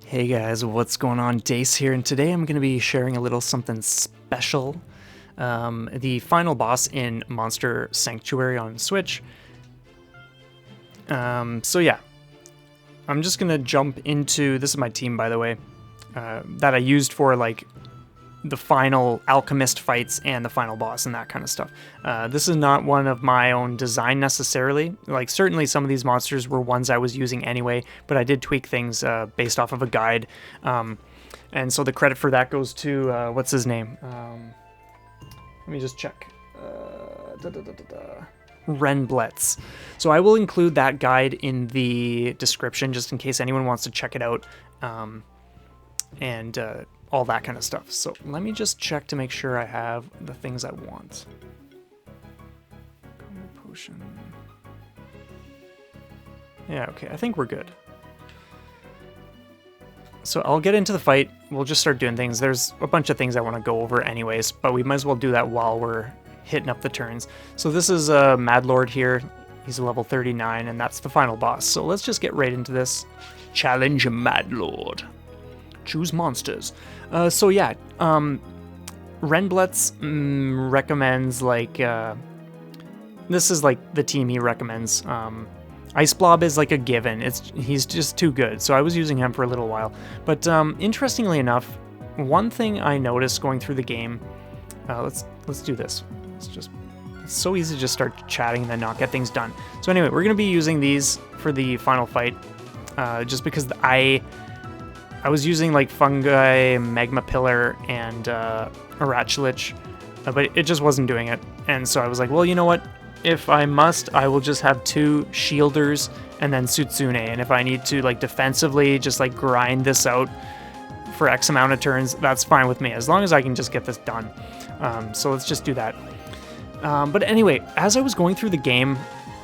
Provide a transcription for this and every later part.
Hey guys, what's going on? Dace here, and today I'm going to be sharing a little something special. The final boss in Monster Sanctuary on Switch. So yeah, I'm just going to jump into, this is my team by the way, that I used for like the final alchemist fights and the final boss and that kind of stuff. This is not one of my own design necessarily. Like certainly some of these monsters were ones I was using anyway, but I did tweak things based off of a guide. And so the credit for that goes to, what's his name? Let me just check. Renbletz. So I will include that guide in the description just in case anyone wants to check it out. And all that kind of stuff. So let me just check to make sure I have the things I want. Combo potion. Yeah, okay, I think we're good. So I'll get into the fight. We'll just start doing things. There's a bunch of things I want to go over anyways, but we might as well do that while we're hitting up the turns. So this is Mad Lord here. He's a level 39, and that's the final boss. So let's just get right into this. Challenge Mad Lord. Choose monsters. So yeah, Renbletz recommends like, this is like the team he recommends. Ice Blob is like a given. He's just too good. So I was using him for a little while. But interestingly enough, one thing I noticed going through the game, let's do this. It's so easy to just start chatting and then not get things done. So anyway, we're gonna be using these for the final fight, just because I was using like Fungi, Magma Pillar, and Arachilich, but it just wasn't doing it. And so I was like, well, you know what? If I must, I will just have 2 shielders and then Tsutsune. And if I need to like defensively just like grind this out for X amount of turns, that's fine with me, as long as I can just get this done. So let's just do that. But anyway, as I was going through the game,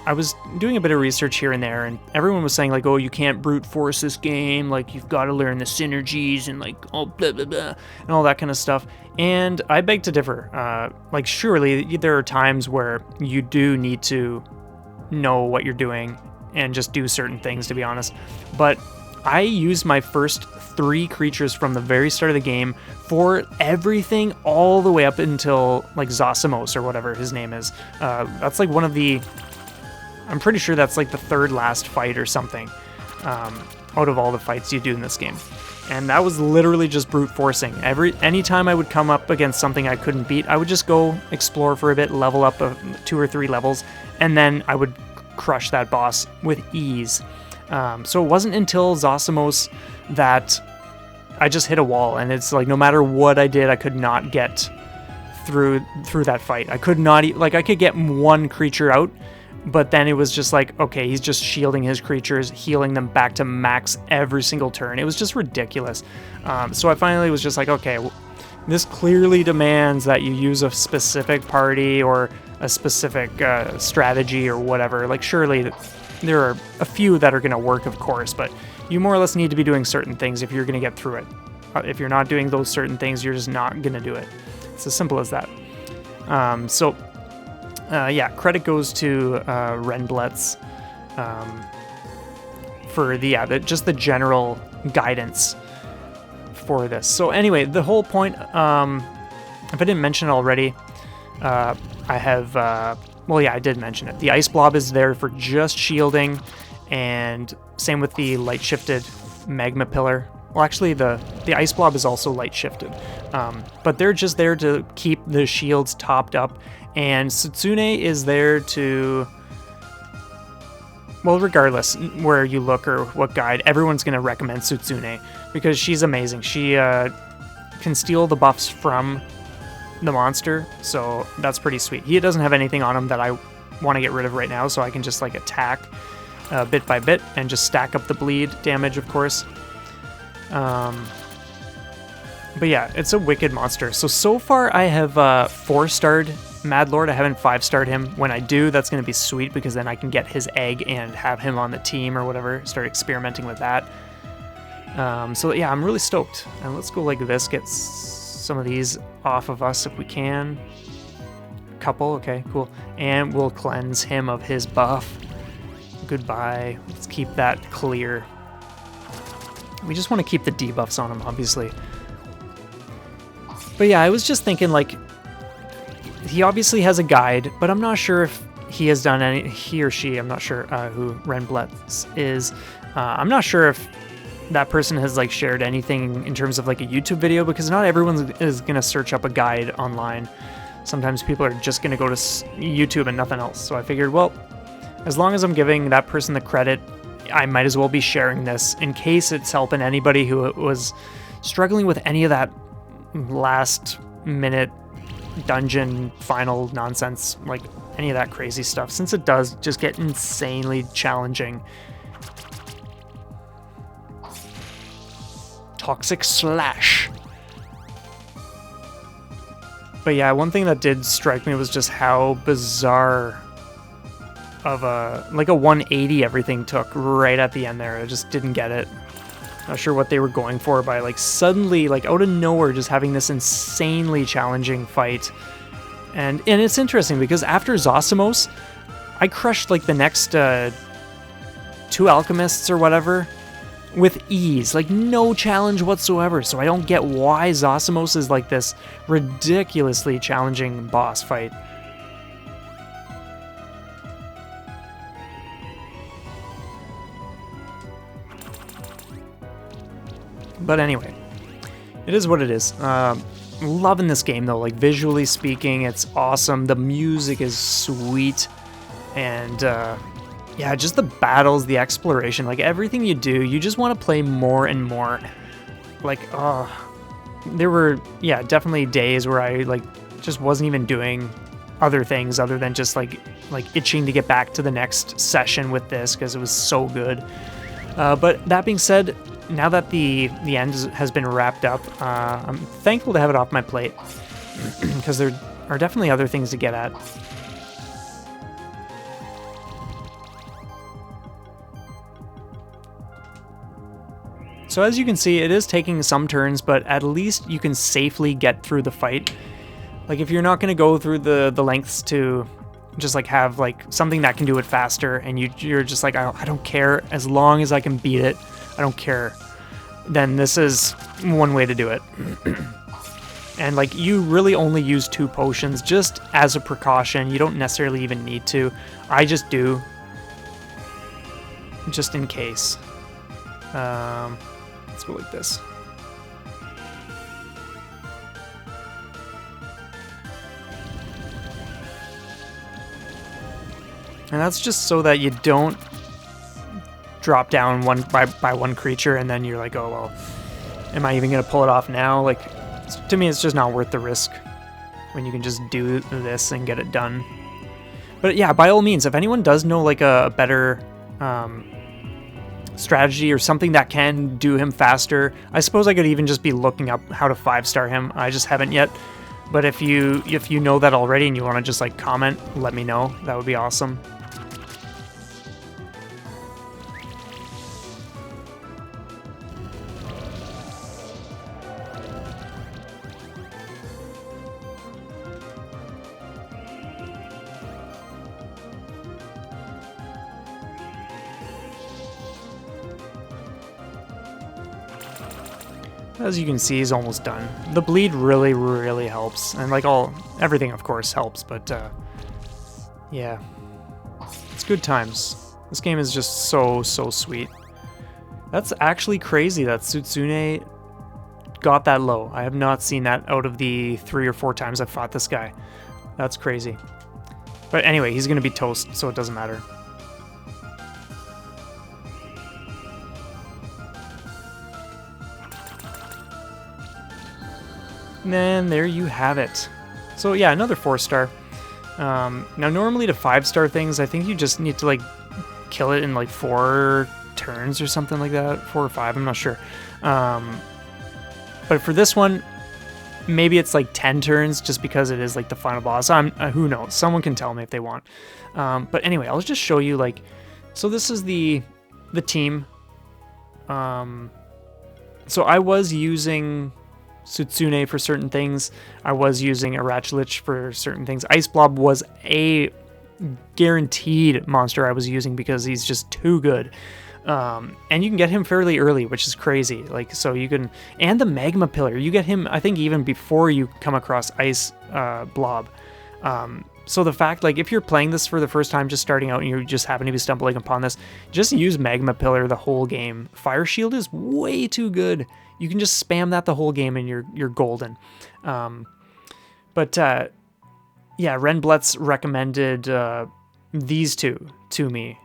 I was doing a bit of research here and there, and everyone was saying like, oh, you can't brute force this game, like you've got to learn the synergies and like oh blah blah blah and all that kind of stuff. And I beg to differ. Like surely there are times where you do need to know what you're doing and just do certain things, to be honest. But I used my first 3 creatures from the very start of the game for everything all the way up until like Zosimos or whatever his name is. That's like one of the, I'm pretty sure that's like the 3rd last fight or something, out of all the fights you do in this game. And that was literally just brute forcing. Anytime I would come up against something I couldn't beat, I would just go explore for a bit, level up 2 or 3 levels, and then I would crush that boss with ease. So it wasn't until Zosimos that I just hit a wall, and it's like no matter what I did, I could not get through that fight. I could not, like I could get 1 creature out, but then it was just like, okay, he's just shielding his creatures, healing them back to max every single turn. It was just ridiculous. So I finally was just like, okay, this clearly demands that you use a specific party or a specific strategy or whatever. Like surely there are a few that are going to work, of course, but you more or less need to be doing certain things if you're going to get through it. If you're not doing those certain things, you're just not going to do it. It's as simple as that. Yeah, credit goes to Renbletz for just the general guidance for this. So anyway, the whole point, if I didn't mention it already, I have, well, yeah, I did mention it. The Ice Blob is there for just shielding, and same with the light shifted Magma Pillar. Well, actually, the Ice Blob is also light shifted, but they're just there to keep the shields topped up. And Tsutsune is there to, well, regardless where you look or what guide, everyone's going to recommend Tsutsune because she's amazing. She can steal the buffs from the monster, so that's pretty sweet. He doesn't have anything on him that I want to get rid of right now, so I can just like attack bit by bit and just stack up the bleed damage, of course. But yeah, it's a wicked monster. So far I have 4-starred Mad Lord. I haven't 5-starred him. When I do, that's going to be sweet because then I can get his egg and have him on the team or whatever, start experimenting with that. So yeah, I'm really stoked. And let's go like this, get some of these off of us if we can. A couple, okay, cool. And we'll cleanse him of his buff. Goodbye. Let's keep that clear. We just want to keep the debuffs on him, obviously. But yeah, I was just thinking, like, he obviously has a guide, but I'm not sure if he has done any, he or she, I'm not sure who Renbletz is. I'm not sure if that person has like shared anything in terms of like a YouTube video, because not everyone is going to search up a guide online. Sometimes people are just going to go to YouTube and nothing else. So I figured, well, as long as I'm giving that person the credit, I might as well be sharing this in case it's helping anybody who was struggling with any of that last minute dungeon final nonsense, like any of that crazy stuff, since it does just get insanely challenging. Toxic Slash. But yeah, one thing that did strike me was just how bizarre of a 180 everything took right at the end there. I just didn't get it. Not sure what they were going for by like suddenly, like out of nowhere, just having this insanely challenging fight. And it's interesting because after Zosimos, I crushed like the next 2 alchemists or whatever with ease, like no challenge whatsoever. So I don't get why Zosimos is like this ridiculously challenging boss fight. But anyway, it is what it is. Loving this game though, like visually speaking, it's awesome. The music is sweet, and yeah, just the battles, the exploration, like everything you do, you just want to play more and more. Like, there were, yeah, definitely days where I like just wasn't even doing other things other than just like itching to get back to the next session with this because it was so good. But that being said, now that the end has been wrapped up, I'm thankful to have it off my plate because there are definitely other things to get at. So as you can see, it is taking some turns, but at least you can safely get through the fight. Like if you're not going to go through the lengths to just like have like something that can do it faster, and you're just like, I don't care, as long as I can beat it, I don't care, then this is one way to do it. And like you really only use 2 potions just as a precaution. You don't necessarily even need to. I just do, just in case. Let's go like this. And that's just so that you don't drop down one by one creature and then you're like, oh, well, am I even going to pull it off now? Like, to me, it's just not worth the risk when you can just do this and get it done. But yeah, by all means, if anyone does know like a better strategy or something that can do him faster, I suppose I could even just be looking up how to 5-star him. I just haven't yet. But if you know that already and you want to just like comment, let me know. That would be awesome. As you can see, he's almost done. The bleed really, really helps. And like everything of course helps, but yeah. It's good times. This game is just so sweet. That's actually crazy that Tsutsune got that low. I have not seen that out of the 3 or 4 times I've fought this guy. That's crazy. But anyway, he's gonna be toast, so it doesn't matter. And then there you have it. So yeah, another 4-star. Now normally to 5-star things, I think you just need to like kill it in like 4 turns or something like that. 4 or 5, I'm not sure. But for this one, maybe it's like 10 turns just because it is like the final boss. Who knows? Someone can tell me if they want. But anyway, I'll just show you like, so this is the team. So I was using Tsutsune for certain things. I was using Arachilich for certain things. Ice Blob was a guaranteed monster I was using because he's just too good. And you can get him fairly early, which is crazy. Like, so you can, and the magma pillar, you get him, I think, even before you come across ice blob. So the fact, like, if you're playing this for the first time, just starting out, and you just happen to be stumbling upon this, just use magma pillar the whole game. Fire shield is way too good. You can just spam that the whole game, and you're golden. Yeah, Renbletz recommended these two to me,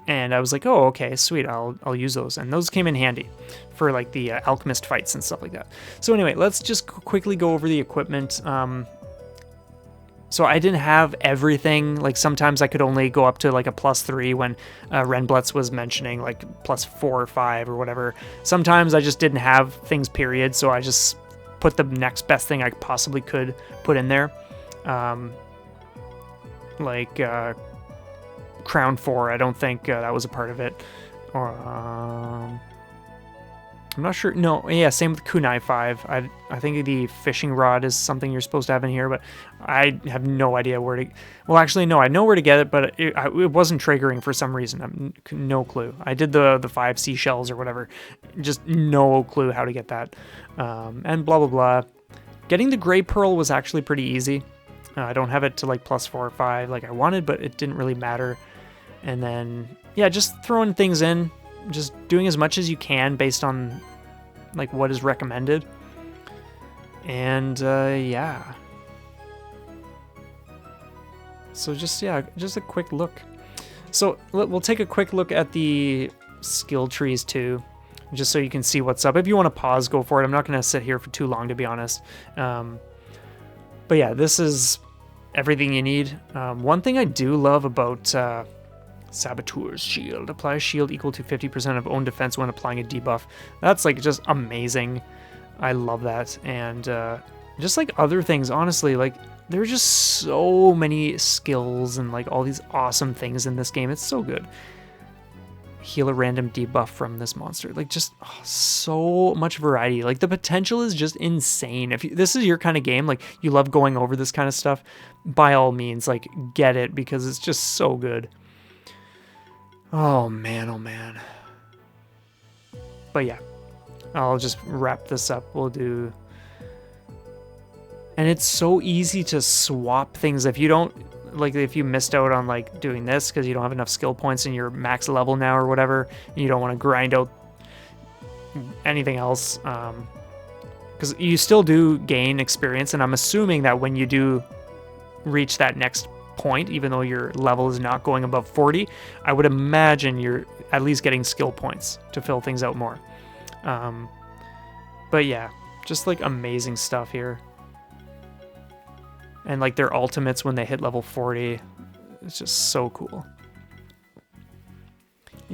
and I was like, oh, okay, sweet, I'll use those, and those came in handy for like the alchemist fights and stuff like that. So anyway, let's just quickly go over the equipment. So I didn't have everything. Like, sometimes I could only go up to like a +3 when Renbletz was mentioning like +4 or 5 or whatever. Sometimes I just didn't have things, period, so I just put the next best thing I possibly could put in there. Crown 4, I don't think that was a part of it. Or I'm not sure. No, yeah, same with kunai 5. I think the fishing rod is something you're supposed to have in here, but I have no idea where to... Well, actually, no, I know where to get it, but it wasn't triggering for some reason. I've no clue. I did the 5 seashells or whatever. Just no clue how to get that. And blah, blah, blah. Getting the gray pearl was actually pretty easy. I don't have it to like +4 or 5 like I wanted, but it didn't really matter. And then, yeah, just throwing things in. Just doing as much as you can based on like what is recommended. And yeah. So just a quick look. So we'll take a quick look at the skill trees too, just so you can see what's up. If you want to pause, go for it. I'm not going to sit here for too long, to be honest. But yeah, this is everything you need. One thing I do love about Saboteur's Shield. Apply a shield equal to 50% of own defense when applying a debuff. That's like just amazing. I love that. And just like other things, honestly, like there are just so many skills and like all these awesome things in this game. It's so good. Heal a random debuff from this monster. Like just so much variety. Like the potential is just insane. If this is your kind of game, like you love going over this kind of stuff, by all means, like get it, because it's just so good. Oh man, oh man. But yeah, I'll just wrap this up. We'll do... And it's so easy to swap things. If you don't, like if you missed out on like doing this because you don't have enough skill points and you're max level now or whatever, and you don't want to grind out anything else, because you still do gain experience, and I'm assuming that when you do reach that next point, even though your level is not going above 40, I would imagine you're at least getting skill points to fill things out more. But yeah, just like amazing stuff here. And like their ultimates when they hit level 40, it's just so cool.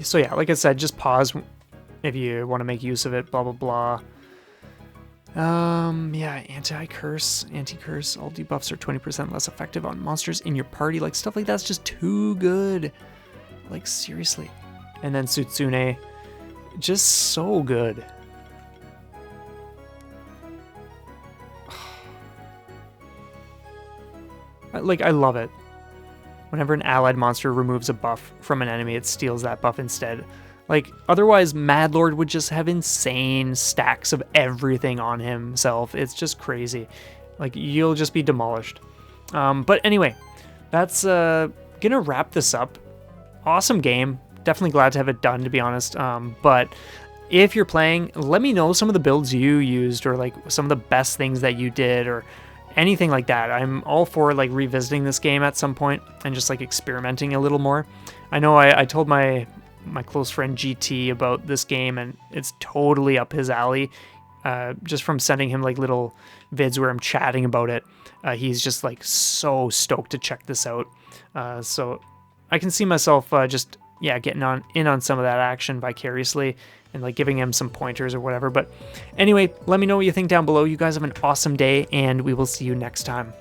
So yeah, like I said, just pause if you want to make use of it, blah, blah, blah. Yeah, anti-curse. All debuffs are 20% less effective on monsters in your party. Like, stuff like that's just too good. Like, seriously. And then Sutsune, just so good. Like, I love it. Whenever an allied monster removes a buff from an enemy, it steals that buff instead. Like, otherwise, Madlord would just have insane stacks of everything on himself. It's just crazy. Like, you'll just be demolished. But anyway, that's gonna wrap this up. Awesome game. Definitely glad to have it done, to be honest. But if you're playing, let me know some of the builds you used, or like some of the best things that you did, or anything like that. I'm all for like revisiting this game at some point and just like experimenting a little more. I know I told my close friend GT about this game, and it's totally up his alley. Just from sending him like little vids where I'm chatting about it, he's just like so stoked to check this out. So I can see myself just getting in on some of that action vicariously, and like giving him some pointers or whatever. But anyway, let me know what you think down below. You guys have an awesome day, and we will see you next time.